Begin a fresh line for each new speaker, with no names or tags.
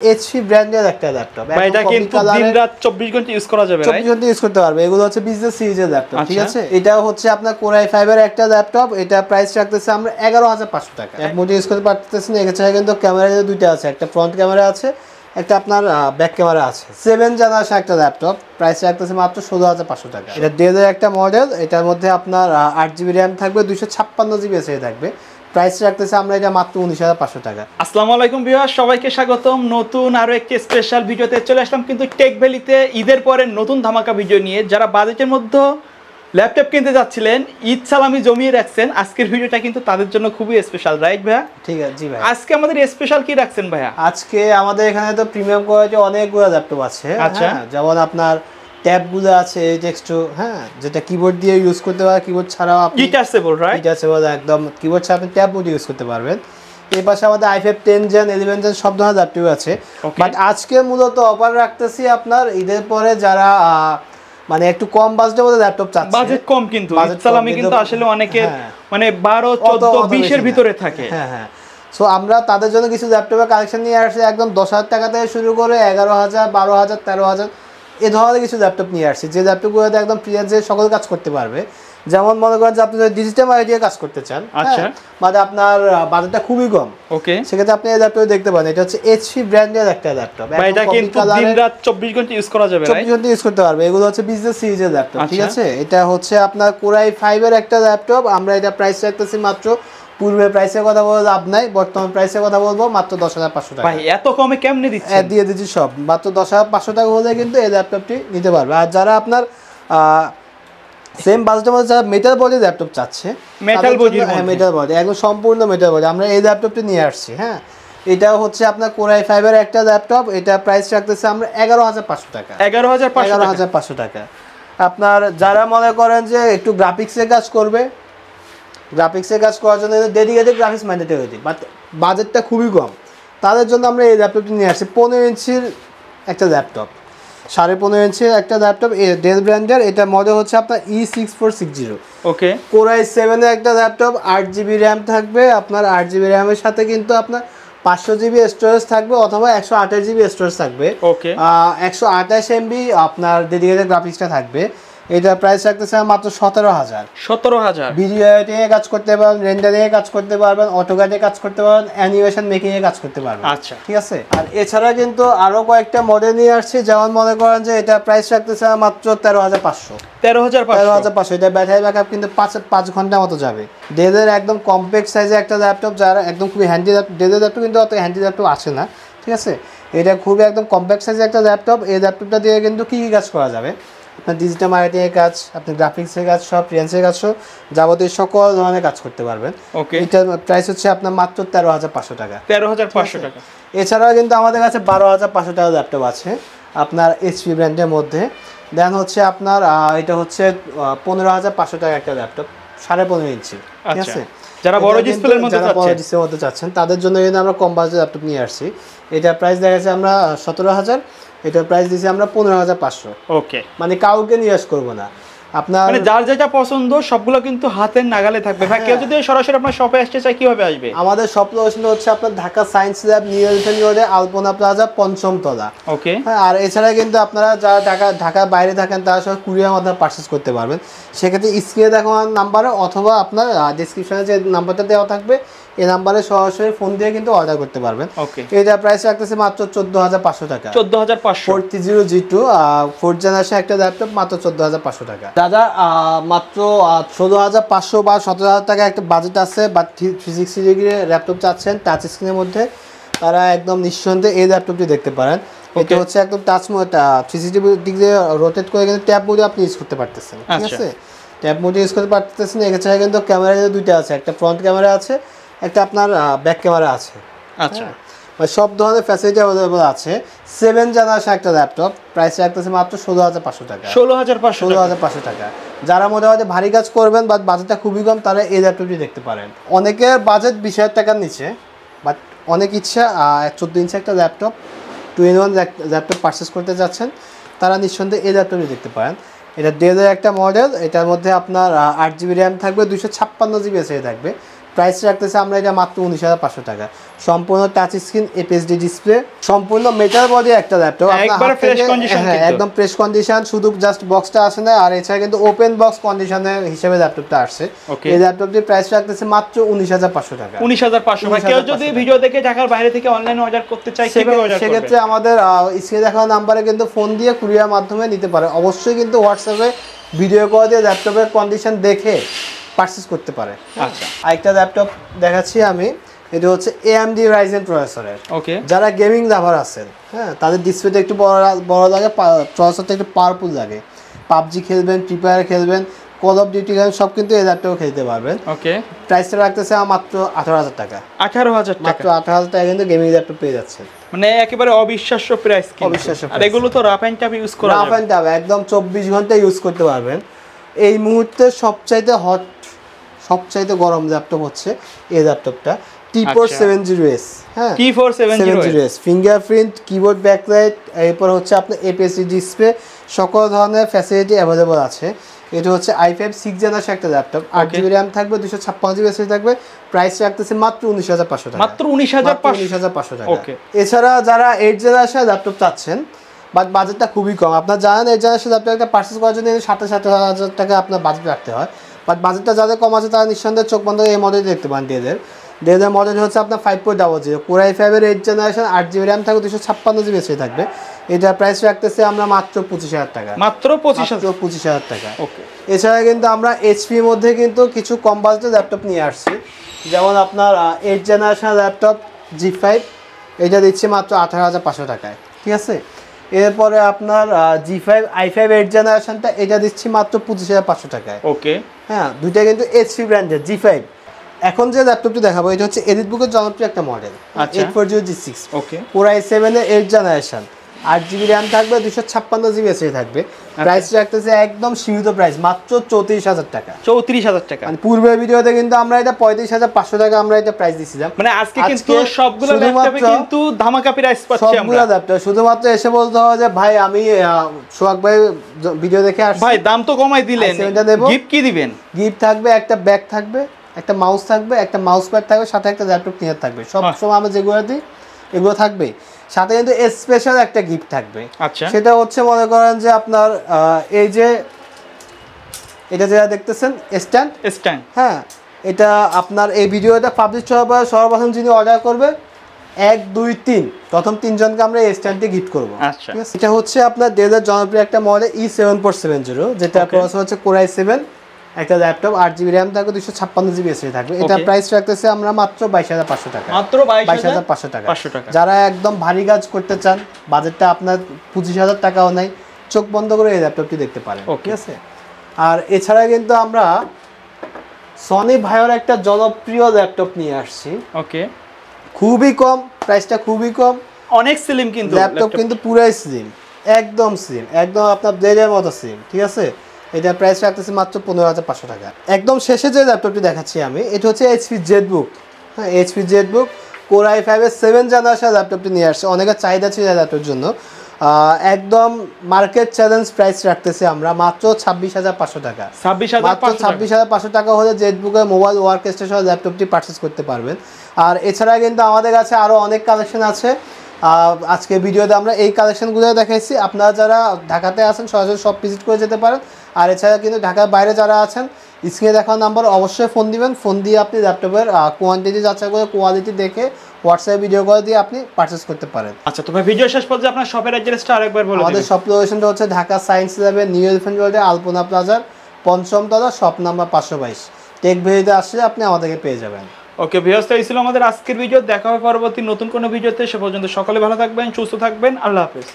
HP ব্র্যান্ডের একটা laptop.
এটা কিন্তু দিনরাত 24 ঘন্টা ইউজ করা যাবে,
24 ঘন্টা ইউজ করতে পারবে। এগুলো হচ্ছে বিজনেস সিরিজের ল্যাপটপ, ঠিক আছে। এটা হচ্ছে আপনার Core i5 এর একটা ল্যাপটপ। এটা প্রাইস রাখতেছে আমরা 11500 টাকা। এক মোটে ইউজ করতে পারতেছেন। এছাড়া কিন্তু ক্যামেরা দুইটা আছে, একটা ফ্রন্ট ক্যামেরা আছে, একটা আপনার ব্যাক ক্যামেরা আছে। 7 জেনারেশন একটা ল্যাপটপ, প্রাইস রাখতেছে মাত্র 16500 টাকা। এটা ডেলের একটা মডেল। এটার মধ্যে আপনার 8GB র্যাম থাকবে, 256GB এসএসডি থাকবে। প্রাইস রাখতেছে আমরা এটা মাত্র 19500 টাকা।
আসসালামু আলাইকুম ভিউয়ার্স, সবাইকে স্বাগতম নতুন আরো একটি স্পেশাল ভিডিওতে। চলে আসলাম কিন্তু টেক ভ্যালিতে ঈদের পরে নতুন ধামাকা ভিডিও নিয়ে। যারা বাজেটের মধ্যে ল্যাপটপ কিনতে যাচ্ছিলেন, ঈদ সালামি জমিয়ে রাখছেন, আজকের ভিডিওটা কিন্তু তাদের জন্য খুবই স্পেশাল, রাইট ভাইয়া?
ঠিক আছে, জি ভাই।
আজকে আমাদের স্পেশাল কি রাখছেন ভাইয়া?
আজকে আমাদের এখানে তো প্রিমিয়াম কোয়ালিটির অনেকগুলো ল্যাপটপ আছে।
আচ্ছা,
যেমন আপনার ট্যাবগুলো আছে, টেক্সট, হ্যাঁ, যেটা কিবোর্ড দিয়ে ইউজ করতে পারবেন, কিবোর্ড ছাড়াও আপনি
ডিটাচেবল, রাইট?
ডিটাচেবল, একদম কিবোর্ড ছাড়া আপনি ট্যাব মোড ইউজ করতে পারবেন। এই পাশে আমাদের i5 10 জেন 11 জেন সব ধরনের ল্যাপটপ আছে। বাট আজকে মূলত অফার রাখতেছি আপনার ঈদের পরে যারা মানে একটু কম বাজেটের মধ্যে ল্যাপটপ চাচ্ছে।
বাজেট কম, কিন্তু সালামি কিন্তু আসলে অনেকে মানে 12 14 20 এর ভিতরে থাকে।
হ্যাঁ হ্যাঁ। সো আমরা তাদের জন্য কিছু ল্যাপটপের কালেকশন নিয়ে আসছি, একদম 10,000 টাকা থেকে শুরু করে 11,000 12,000 13,000 এই ধরনের কিছু ল্যাপটপ নিয়ে আসছি, যে ল্যাপটপগুলোতে একদম ফ্রিল্যান্সে সকল কাজ করতে পারবে। যেমন মনে করেন যে আপনি যদি ডিজিটাল মার্কেটিংয়ে কাজ করতে চান,
আচ্ছা,
মানে আপনার বাজেটটা খুবই কম,
ওকে,
সেক্ষেত্রে আপনি এই ল্যাপটপ দেখতে পারেন। এটা হচ্ছে এইচপি ব্র্যান্ডের একটা ল্যাপটপ।
এটা কিন্তু দিনরাত 24 ঘন্টা ইউজ করা যাবে,
24 ঘন্টা ইউজ করতে পারবে। এগুলো হচ্ছে বিজনেস সিরিজের ল্যাপটপ, ঠিক আছে। এটা হচ্ছে আপনার Core i5 এর একটা ল্যাপটপ। আমরা এটা প্রাইস রাখতেছি মাত্র, পূর্বের প্রাইসের কথা বলে লাভ নাই, বর্তমান প্রাইসের কথা বলবো মাত্র 10,500 টাকা।
ভাই এত কমে কেমনে দিচ্ছেন?
দিয়ে দিচ্ছি সব মাত্র 10,500 টাকা হলে কিন্তু এই ল্যাপটপটি নিতে পারবে। আর যারা আপনার সেম বাজেটের মধ্যে যারা মেটাল বডি ল্যাপটপ চাচ্ছে,
মেটাল বডি,
হ্যাঁ মেটাল বডি, একদম সম্পূর্ণ মেটাল বডি, আমরা এই ল্যাপটপটি নিয়ে আসছি। হ্যাঁ, এটা হচ্ছে আপনার Core i5 এর একটা ল্যাপটপ। এটা প্রাইস রাখতেছে আমরা 11,500 টাকা। 11,500 টাকা। আপনার যারা মনে করেন যে একটু গ্রাফিক্সের কাজ করবে, গ্রাফিক্সের কাজ করার জন্য ডেডিকেটেড গ্রাফিক্স ম্যান্ডেটরি, বাট বাজেটটা খুবই কম, তাদের জন্য আমরা এই ল্যাপটপটি নিয়ে আসছি। 15 ইঞ্চির একটা ল্যাপটপ, 15.5 ইঞ্চির একটা ল্যাপটপ, ডেল ব্র্যান্ডের। এটা মডেল হচ্ছে আপনার E6460।
ওকে,
Core i7 এর একটা ল্যাপটপ, 8GB র্যাম থাকবে। আপনার 8GB র্যামের সাথে কিন্তু আপনার 500GB স্টোরেজ থাকবে, অথবা 128GB স্টোরেজ থাকবে।
ওকে,
128MB আপনার ডেডিকেটেড গ্রাফিক্সটা থাকবে। এটা প্রাইস রাখতেছে মাত্র 17,000। ভিডিও এডিটিং এ কাজ করতে পারবেন, রেন্ডারিং এ কাজ করতে পারবেন, অটোক্যাডে কাজ করতে পারবেন, অ্যানিমেশন মেকিং এ কাজ করতে পারবেন।
আচ্ছা, ঠিক
আছে। আর এছাড়া কিন্তু আরো কয়েকটা মডেল নিয়ে আসছে। যেমন মনে করেন যে এটা প্রাইস রাখতেছে মাত্র 13,500। এটা ব্যাটারি ব্যাকআপ কিন্তু 5 ঘন্টার মতো যাবে। ডেলের একদম কম্প্যাক্ট সাইজের একটা ল্যাপটপ, যারা একদম খুবই হ্যান্ডি ল্যাপটপ। ডেলের ল্যাপটপ কিন্তু অত হ্যান্ডি ল্যাপটপ আসে না, ঠিক আছে। এটা খুবই একদম কম্প্যাক্ট সাইজের একটা ল্যাপটপ। এই ল্যাপটপটা দিয়ে কিন্তু কী কী কাজ করা যাবে, আপনার ডিজিটাল মার্কেটিংয়ের কাজ, আপনি গ্রাফিক্সের কাজ, সব ফ্রিল্যান্সের কাজ, সব যাবতীয় সকল ধরনের কাজ করতে পারবেন।
ওকে,
এটার প্রাইস হচ্ছে আপনার মাত্র 13,500 টাকা।
13,500 টাকা।
এছাড়াও কিন্তু আমাদের কাছে 12,500 টাকা ল্যাপটপ আছে আপনার এইচপি ব্র্যান্ডের মধ্যে। দেন হচ্ছে আপনার এটা হচ্ছে 15,500 টাকা একটা ল্যাপটপ, 15.5 ইঞ্চি, ঠিক আছে।
যারা বড় ডিসপ্লের মধ্যে
চাচ্ছেন তাদের জন্য কিন্তু আমরা কম বাজেট ল্যাপটপ নিয়ে আসছি। এটা প্রাইস দেখা যাচ্ছে আমরা 17,000, এটার প্রাইস দিয়েছি আমরা 15,500।
ওকে,
মানে কাউকে নিরাশ করবো না, আপনার
মানে যার যেটা পছন্দ সবগুলো কিন্তু হাতের নাগালে থাকবে। ভাই কেউ যদি সরাসরি আপনার শপে আসতে চায় কিভাবে আসবে?
আমাদের শপ লোকেশন হচ্ছে আপনার Dhaka science lab, new elephant রোডে, আলপনা প্লাজা, 5ম তলা।
ওকে,
হ্যাঁ। আর এছাড়া কিন্তু আপনারা যারা ঢাকার বাইরে থাকেন তারা সব কুরিয়ার মাধ্যমে পারচেস করতে পারবেন। সেক্ষেত্রে স্ক্রিনে দেখানো নাম্বারে অথবা আপনার ডিসক্রিপশনে যে নাম্বারটা দেওয়া থাকবে এই নাম্বারে সরাসরি ফোন দিয়ে কিন্তু অর্ডার করতে পারবেন।
ওকে,
এটা প্রাইস রাখতেছে মাত্র 14,500 টাকা।
14,500।
40G2 4th জেনারেশন একটা ল্যাপটপ, মাত্র 14,500 টাকা। দাদা মাত্র 16,500 বা 17,000 টাকা একটা বাজেট আছে, বা 360 ডিগ্রি ল্যাপটপ চাচ্ছেন টাচ স্ক্রিনের মধ্যে, তারা একদম নিঃসন্দেহে এই ল্যাপটপটি দেখতে পারেন। এটা হচ্ছে একদম টাচ 360 ডিগ্রি রোটেট করে কিন্তু ট্যাব মোডে আপনি ইউজ করতে পারতেছেন, ঠিক আছে। ট্যাব মোডে ইউজ করতে পারতেছেন। এছাড়া কিন্তু ক্যামেরা দুইটা আছে, একটা ফ্রন্ট ক্যামেরা আছে, একটা আপনার ব্যাক ক্যামেরা আছে।
আচ্ছা,
সব ধরনের ফ্যাসিলিটি অ্যাভেলেবল আছে। 7 জেনারেশন একটা ল্যাপটপ, প্রাইস রাখতেছে মাত্র 16,500 টাকা। 16,500 টাকা। যারা মোটামুটি ভারী কাজ করবেন বা বাজেটটা খুবই কম, তারা এই ল্যাপটপটি দেখতে পারেন। অনেকের বাজেট 20,000 টাকার নিচে, বাট অনেক ইচ্ছা 14 ইঞ্চি একটা ল্যাপটপ, 2-in-1 ল্যাপটপ পারচেস করতে যাচ্ছেন, তারা নিঃসন্দেহে এই ল্যাপটপটি দেখতে পারেন। এটা ডেলের একটা মডেল। এটার মধ্যে আপনার 8GB র্যাম থাকবে, 256GB এসএসডি থাকবে। প্রাইস রাখতেছে আমরা এটা মাত্র 19,500 টাকা। সম্পূর্ণ টাচ স্ক্রিন এপিএসডি ডিসপ্লে, সম্পূর্ণ মেটাল বডি একটা ল্যাপটপ,
একবার ফ্রেশ কন্ডিশন,
একদম ফ্রেশ কন্ডিশন, শুধু জাস্ট বক্সটা আসে না, আর এছাড়া কিন্তু ওপেন বক্স কন্ডিশনে হিসেবে ল্যাপটপটা আসছে। এই ল্যাপটপটির প্রাইস রাখতেছে মাত্র 19,500 টাকা।
19,500 টাকা। কেউ যদি ভিডিও দেখে ঢাকার বাইরে থেকে অনলাইনে অর্ডার করতে চায় কিভাবে অর্ডার করবে?
সেক্ষেত্রে আমাদের স্ক্রিনে দেখানো নাম্বারে কিন্তু ফোন দিয়ে কুরিয়ার মাধ্যমে নিতে পারে। অবশ্যই কিন্তু হোয়াটসঅ্যাপে ভিডিও কল দিয়ে ল্যাপটপের কন্ডিশন দেখে পারচেজ করতে পারে।
আচ্ছা,
আরেকটা ল্যাপটপ দেখাচ্ছি আমি, এটা হচ্ছে AMD Ryzen প্রসেসরের।
ওকে,
যারা গেমিং লাভার আছেন, হ্যাঁ, তাদের ডিসপ্লেটা একটু বড় লাগে, প্রসেসরটা একটু পাওয়ারফুল লাগে। পাবজি খেলবেন, ফ্রি ফায়ার খেলবেন, কল অফ ডিউটি খেলবেন, সব কিন্তু এই ল্যাপটপে খেলতে পারবেন।
ওকে,
প্রাইসটা রাখতেছে মাত্র 18,000 টাকা।
18,000 টাকা,
মাত্র 18,000 টাকা কিন্তু গেমিং ল্যাপটপ পেয়ে যাচ্ছে।
মানে একেবারে অবিশ্বাস্য প্রাইস।
অবিশ্বাস্য।
আর এগুলো তো রাফ এন্ড টাফ ইউজ করা যাবে,
রাফ এন্ড টাফ একদম 24 ঘন্টা ইউজ করতে পারবেন। এই মুহূর্তে সবচাইতে হট, সবচাইতে গরম ল্যাপটপ হচ্ছে এই ল্যাপটপটা, T470S। হ্যাঁ, T470S ফিঙ্গারপ্রিন্ট, কিবোর্ড ব্যাকলাইট, এরপর হচ্ছে আপনার এপিএসডি ডিসপ্লে, সকল ধরনের ফ্যাসিলিটি অ্যাভেলেবল আছে। এটা হচ্ছে i5 6 জেনারেশন একটা ল্যাপটপ, 8GB RAM থাকবে, 256GB SSD থাকবে। প্রাইস রাখতেছে মাত্র 19,500 টাকা।
মাত্র 19,500
টাকা।
ওকে।
এছাড়া যারা 8 জেনারেশন ল্যাপটপ চাচ্ছেন বাট বাজেটটা খুবই কম, আপনারা জানেন 8 জেনারেশন ল্যাপটপ একটা পারচেজ করার জন্য 27,000 টাকা আপনার বাজেট রাখতে হয়। বাট বাজেটটা যাদের কম আছে তারা নিঃসন্দেহে চোখ বন্ধ এই মডেল দেখতে পান। ডেলের মডেল হচ্ছে আপনার 5.00 Core i5 8 generation, 8GB RAM থাকবে, 256GB SSD থাকবে। এটার প্রাইস রাখতেছে আমরা মাত্র 25,000 টাকা।
মাত্র
25,000 টাকা।
ওকে।
এছাড়া কিন্তু আমরা এইচপির মধ্যে কিন্তু কিছু কম বাজেটের ল্যাপটপ নিয়ে আসছি, যেমন আপনার 8 জেনারেশন ল্যাপটপ G5, এটা দিচ্ছি মাত্র 18,500 টাকায়। ঠিক আছে, এরপরে আপনার G5 i5 8 জেনারেশনটা, এটা দিচ্ছি মাত্র 25,500 টাকায়।
ওকে,
হ্যাঁ, দুইটা কিন্তু এইচপি ব্র্যান্ডের G5। এখন যে ল্যাপটপটি দেখাবো এটা হচ্ছে এলিটবুকের জনপ্রিয় একটা মডেল, 840G6।
ওকে,
Core i7 এর 8 জেনারেশন, 8GB RAM থাকবে, 256GB SSD থাকবে। প্রাইস রাখতেছে একদম সীমিত প্রাইস, মাত্র 34,000 টাকা।
34,000 টাকা।
মানে পূর্বের ভিডিওতে কিন্তু আমরা এটা 35,500 টাকা আমরা এটা প্রাইস দিয়েছিলাম।
মানে আজকে কিন্তু সবগুলো ল্যাপটপে কিন্তু ধামাকা প্রাইস পাচ্ছি আমরা।
সবগুলো ল্যাপটপ শুধুমাত্র এসে বলতে হবে যে ভাই আমি সোহাগ ভাই ভিডিও দেখে আসছি,
ভাই দাম তো কমাই দিলেন, গিফট কি দিবেন?
গিফট থাকবে, একটা ব্যাগ থাকবে, একটা মাউস থাকবে, একটা মাউস প্যাড থাকবে, সাথে একটা ল্যাপটপ ক্লিয়ার থাকবে। সব সময় আমরা যেগুলো দিই এগুলো থাকবে, সাথে কিন্তু স্পেশাল একটা গিফট থাকবে।
আচ্ছা,
সেটা হচ্ছে মনে করেন যে আপনার এই যে এটা যেটা দেখতেছেন স্ট্যান্ড, হ্যাঁ, এটা আপনার এই ভিডিওটা পাবলিশ হওয়ার পর সর্বপ্রথম যিনি অর্ডার করবে 1 2 3 প্রথম 3 জনকে আমরা এই স্ট্যান্ডটি গিফট করবো।
আচ্ছা,
এটা হচ্ছে আপনার ডেলের জনপ্রিয় একটা মডেল E7470, যেটা প্রসেসর হচ্ছে Core i7, একটা ল্যাপটপ, 8GB RAM থাকবে, 256GB SSD থাকবে। এটা প্রাইস রাখতেছে আমরা মাত্র 22,500 টাকা।
মাত্র
22,500 টাকা। যারা একদম ভারী কাজ করতে চান, বাজেটটা আপনার 25,000 টাকাও নাই, চোখ বন্ধ করে এই ল্যাপটপটি দেখতে পারেন। ঠিক আছে, আর এছাড়া কিন্তু আমরা সনি ভাইয়ের একটা জনপ্রিয় ল্যাপটপ নিয়ে আসছি।
ওকে,
খুবই কম, প্রাইসটা খুবই কম,
অনেক স্লিম কিন্তু
ল্যাপটপ কিন্তু পুরাই স্লিম, একদম স্লিম, একদম আপনার ব্লেডের মতো স্লিম। ঠিক আছে, এটা প্রাইস রাখতেছে মাত্র 15,500 টাকা। একদম শেষে যে ল্যাপটপটি দেখাচ্ছি আমি, এটা হচ্ছে HP ZBook। হ্যাঁ, HP ZBook Core i5 এর 7 জেনারেশন ল্যাপটপটি নিয়ে আসছে। অনেকের চাহিদা ছিল ল্যাপটপের জন্য, একদম মার্কেট চ্যালেঞ্জ প্রাইস রাখতেছে আমরা মাত্র 26,500 টাকা। 26,500 টাকা হলে জেটবুকের মোবাইল ওয়ার্ক স্টেশন ল্যাপটপটি পারচেস করতে পারবেন। আর এছাড়া কিন্তু আমাদের কাছে আরও অনেক কালেকশন আছে। আজকে ভিডিওতে আমরা এই কালেকশনগুলো দেখাইছি। আপনারা যারা ঢাকাতে আছেন সরাসরি সব ভিজিট করে যেতে পারেন, আর এছাড়া কিন্তু ঢাকার বাইরে যারা আছেন স্ক্রিনে দেখার নাম্বার অবশ্যই ফোন দিবেন। ফোন দিয়ে আপনি ল্যাপটপের কোয়ান্টিটি যাচাই করে কোয়ালিটি দেখে হোয়াটসঅ্যাপে ভিডিও কল দিয়ে আপনি পারচেস করতে পারেন।
আচ্ছা, তো ভাই ভিডিও শেষ পর্যন্ত আপনার শপের অ্যাড্রেসটা আরেকবার বলে দিন।
আমাদের শপ লোকেশনটা হচ্ছে ঢাকা সায়েন্স ল্যাবে নিউ এলিফ্যান্ট রোডে আলপনা প্লাজার 5ম তলা, শপ নাম্বার 522। টেক ভেরিতে আসলে আপনি আমাদেরকে পেয়ে যাবেন।
ওকে ভিউয়ার্স, তো এই ছিল আমাদের আজকের ভিডিও। দেখা হবে পরবর্তী নতুন কোনো ভিডিওতে। সে পর্যন্ত সকলে ভালো থাকবেন, সুস্থ থাকবেন। আল্লাহ হাফেজ।